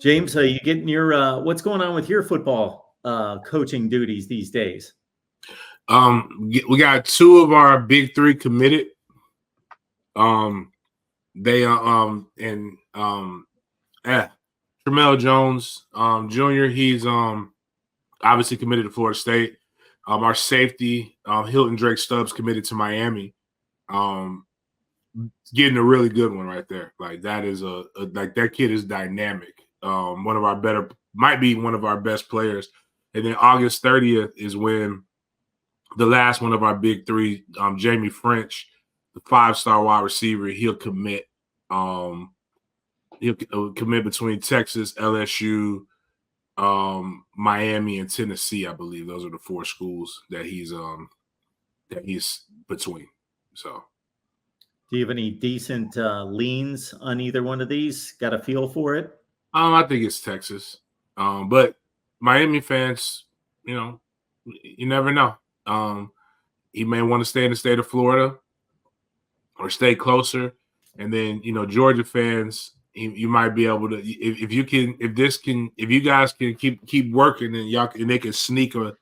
James, you getting your what's going on with your football coaching duties these days? We got two of our big three committed. They and Tramel Jones Jr. He's obviously committed to Florida State. Our safety Hilton Drake Stubbs committed to Miami. Getting a really good one right there. Like that is like that kid is dynamic. One of our better, might be one of our best players. And then August 30th is when the last one of our big three, Jamie French, the 5-star wide receiver, he'll commit. He'll commit between Texas, LSU, Miami, and Tennessee. I believe those are the 4 schools that he's between. So, do you have any decent leans on either one of these? Got a feel for it? I think it's Texas, but Miami fans, you never know. He may want to stay in the state of Florida or stay closer, and then Georgia fans, you might be able to if you guys can keep working and they can sneak a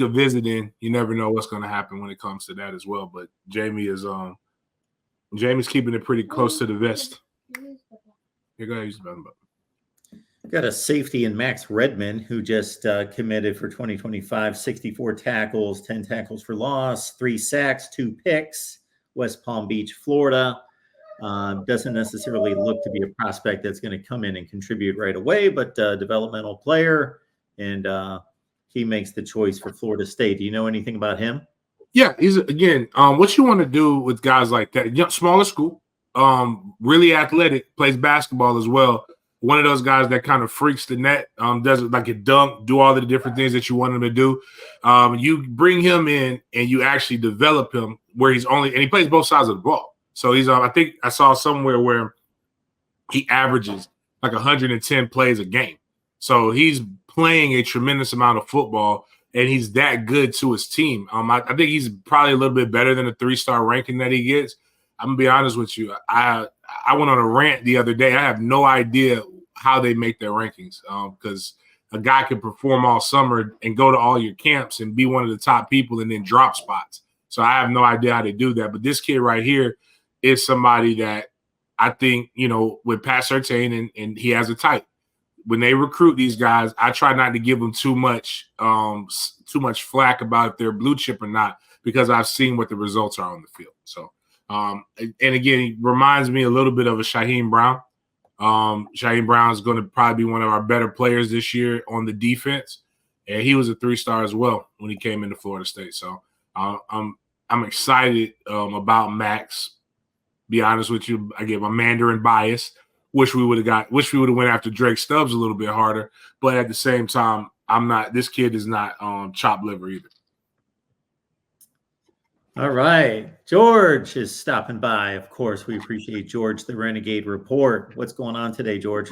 visit in. You never know what's going to happen when it comes to that as well. But Jamie's keeping it pretty close to the vest. Here, go ahead, use the button. Got a safety in Max Redman who just committed for 2025, 64 tackles, 10 tackles for loss, 3 sacks, 2 picks, West Palm Beach, Florida. Doesn't necessarily look to be a prospect that's going to come in and contribute right away, but developmental player, and he makes the choice for Florida State. Do you know anything about him? Yeah, he's what you want to do with guys like that, smaller school, really athletic, plays basketball as well. One of those guys that kind of freaks the net, does it like a dunk, do all the different things that you want him to do. You bring him in and you actually develop him where he plays both sides of the ball. So he's I think I saw somewhere where he averages like 110 plays a game. So he's playing a tremendous amount of football, and he's that good to his team. I think he's probably a little bit better than the 3-star ranking that he gets. I'm gonna be honest with you. I went on a rant the other day. I have no idea how they make their rankings because a guy can perform all summer and go to all your camps and be one of the top people and then drop spots. So I have no idea how they do that. But this kid right here is somebody that I think, with Pat Surtain, and he has a type. When they recruit these guys, I try not to give them too much flack about if they're blue chip or not, because I've seen what the results are on the field. So, and again, he reminds me a little bit of a Shaheem Brown. Shaheem Brown is going to probably be one of our better players this year on the defense, and he was a 3-star as well when he came into Florida State. So I'm excited about Max. Be honest with you, I get my Mandarin bias. Wish we would have went after Drake Stubbs a little bit harder, but at the same time, this kid is not chopped liver either. All right. George is stopping by. Of course, we appreciate George, the Renegade Report. What's going on today, George?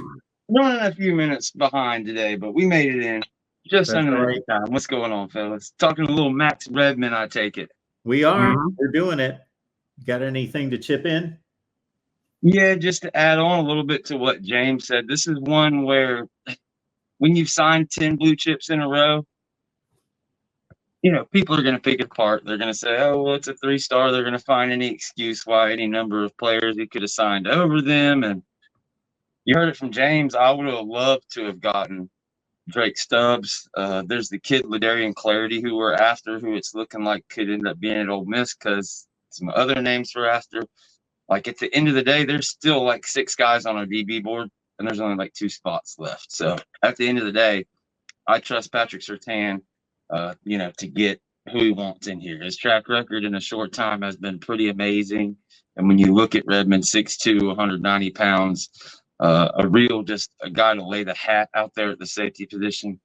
Running a few minutes behind today, but we made it in just under the time. What's going on, fellas? Talking a little Max Redman, I take it. We are. Mm-hmm. We're doing it. Got anything to chip in? Yeah, just to add on a little bit to what James said. This is one where when you've signed 10 blue chips in a row, people are going to pick it apart. They're going to say, oh, well, it's a 3-star. They're going to find any excuse why any number of players he could have signed over them. And you heard it from James. I would have loved to have gotten Drake Stubbs. There's the kid, Ladarian Clarity, who we're after, who it's looking like could end up being at Ole Miss because some other names we're after. Like, at the end of the day, there's still like 6 guys on our DB board, and there's only like 2 spots left. So at the end of the day, I trust Patrick Surtain, to get who he wants in here. His track record in a short time has been pretty amazing. And when you look at Redmond, 6'2", 190 pounds, just a guy to lay the hat out there at the safety position.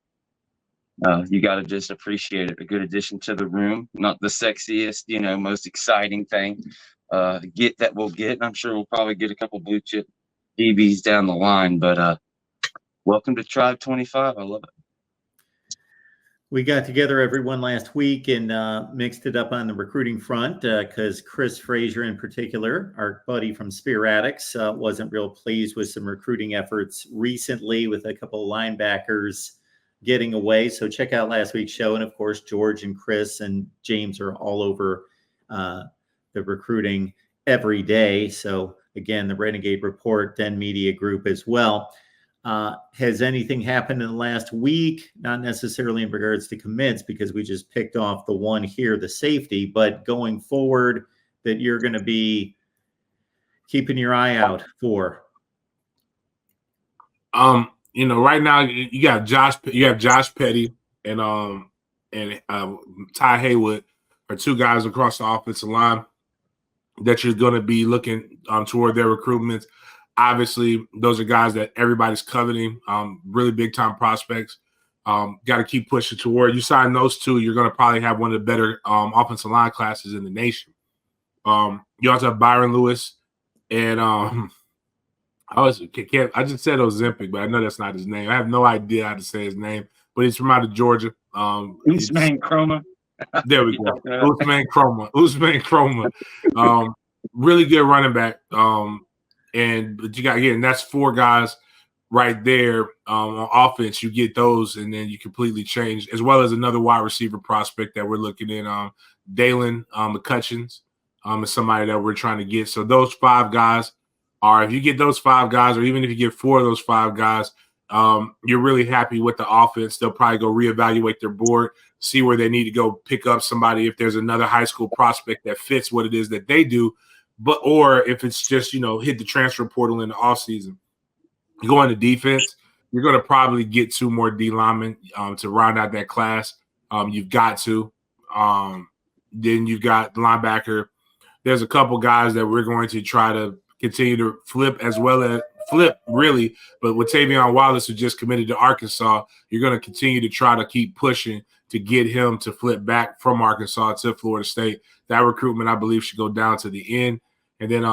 You got to just appreciate it. A good addition to the room. Not the sexiest, most exciting thing we'll get. And I'm sure we'll probably get a couple blue chip DBs down the line. But welcome to Tribe 25. I love it. We got together everyone last week and mixed it up on the recruiting front because Chris Frazier in particular, our buddy from Spear Addicts, wasn't real pleased with some recruiting efforts recently with a couple of linebackers getting away. So check out last week's show. And of course, George and Chris and James are all over the recruiting every day. So again, the Renegade Report, Den Media Group as well. Has anything happened in the last week? Not necessarily in regards to commits because we just picked off the one here, the safety, but going forward that you're going to be keeping your eye out for? Right now you have Josh Petty and Ty Haywood are two guys across the offensive line that you're going to be looking toward their recruitments. Obviously, those are guys that everybody's coveting, really big-time prospects. Got to keep pushing toward. You sign those two, you're going to probably have one of the better offensive line classes in the nation. You also have Byron Lewis, and I just said Ozempic, but I know that's not his name. I have no idea how to say his name, but he's from out of Georgia. Usman Chroma. There we go. Usman Chroma. Really good running back. But you got, again, that's four guys right there on offense. You get those, and then you completely change, as well as another wide receiver prospect that we're looking at. Dalen McCutcheons is somebody that we're trying to get. So those five guys are, if you get those five guys, or even if you get four of those five guys, you're really happy with the offense. They'll probably go reevaluate their board, see where they need to go pick up somebody if there's another high school prospect that fits what it is that they do. Or if it's just, hit the transfer portal in the offseason. You go into defense, you're going to probably get two more D linemen to round out that class. You've got to. Then you've got linebacker. There's a couple guys that we're going to try to continue to flip, really. But with Tavion Wallace, who just committed to Arkansas, you're going to continue to try to keep pushing to get him to flip back from Arkansas to Florida State. That recruitment, I believe, should go down to the end. And then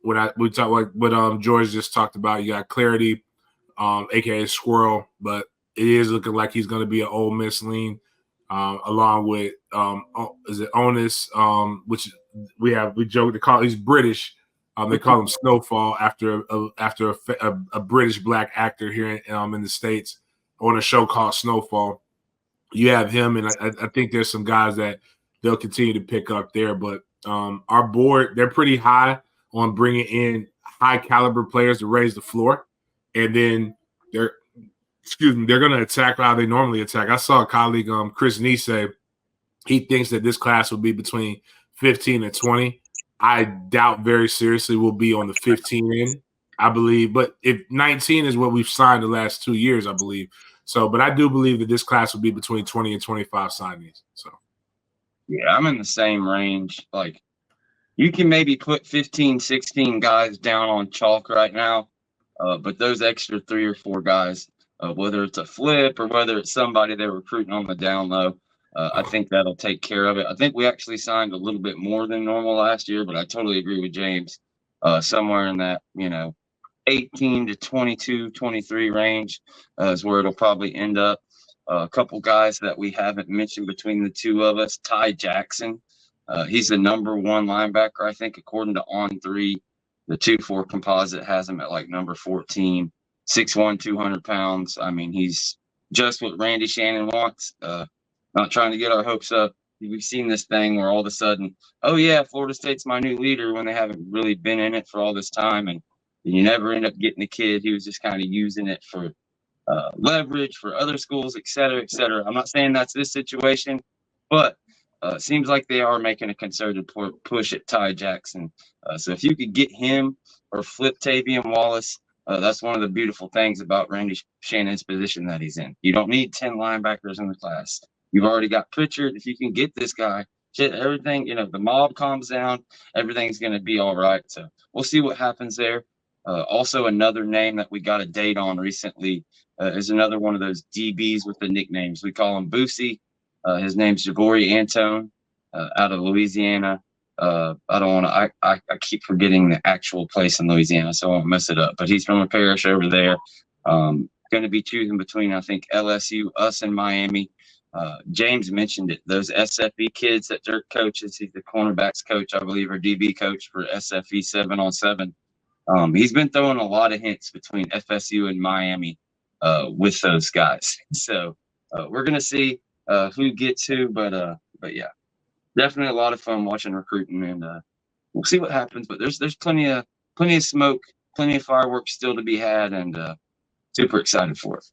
what George just talked about, you got Clarity, aka Squirrel, but it is looking like he's going to be an Ole Miss lean, along with is it Onus, which we joke to call, he's British. They call him Snowfall after a British black actor here in the States on a show called Snowfall. You have him, and I think there's some guys that they'll continue to pick up there, but our board, they're pretty high on bringing in high caliber players to raise the floor. And then they're going to attack how they normally attack. I saw a colleague, Chris Nee, say he thinks that this class will be between 15 and 20. I doubt very seriously we'll be on the 15 end, I believe. But if 19 is what we've signed the last 2 years, I believe. So, but I do believe that this class will be between 20 and 25 signees. So. Yeah, I'm in the same range. Like, you can maybe put 15, 16 guys down on chalk right now, but those extra 3 or 4 guys, whether it's a flip or whether it's somebody they're recruiting on the down low, I think that'll take care of it. I think we actually signed a little bit more than normal last year, but I totally agree with James. Somewhere in that, 18 to 22, 23 range is where it'll probably end up. A couple guys that we haven't mentioned between the two of us, Ty Jackson. He's the number 1 linebacker, I think, according to On3. The 2-4 composite has him at like number 14, 6'1", 200 pounds. I mean, he's just what Randy Shannon wants. Not trying to get our hopes up. We've seen this thing where all of a sudden, oh, yeah, Florida State's my new leader when they haven't really been in it for all this time. And you never end up getting the kid. He was just kind of using it for leverage for other schools, et cetera, et cetera. I'm not saying that's this situation, but it seems like they are making a concerted push at Ty Jackson. So if you could get him or flip Tavion Wallace, that's one of the beautiful things about Randy Shannon's position that he's in. You don't need 10 linebackers in the class. You've already got Pritchard. If you can get this guy, shit, everything, the mob calms down, everything's going to be all right. So we'll see what happens there. Also, another name that we got a date on recently is another one of those DBs with the nicknames. We call him Boosie. His name's Javori Antone out of Louisiana. I don't want to. I keep forgetting the actual place in Louisiana, so I won't mess it up. But he's from a parish over there. Going to be choosing between, I think, LSU, us, and Miami. James mentioned it. Those SFE kids that Dirk coaches, he's the cornerbacks coach, I believe, or DB coach for SFE 7-on-7. He's been throwing a lot of hints between FSU and Miami with those guys. So we're gonna see who gets who, but yeah, definitely a lot of fun watching recruiting, and we'll see what happens. But there's plenty of smoke, plenty of fireworks still to be had, and super excited for it.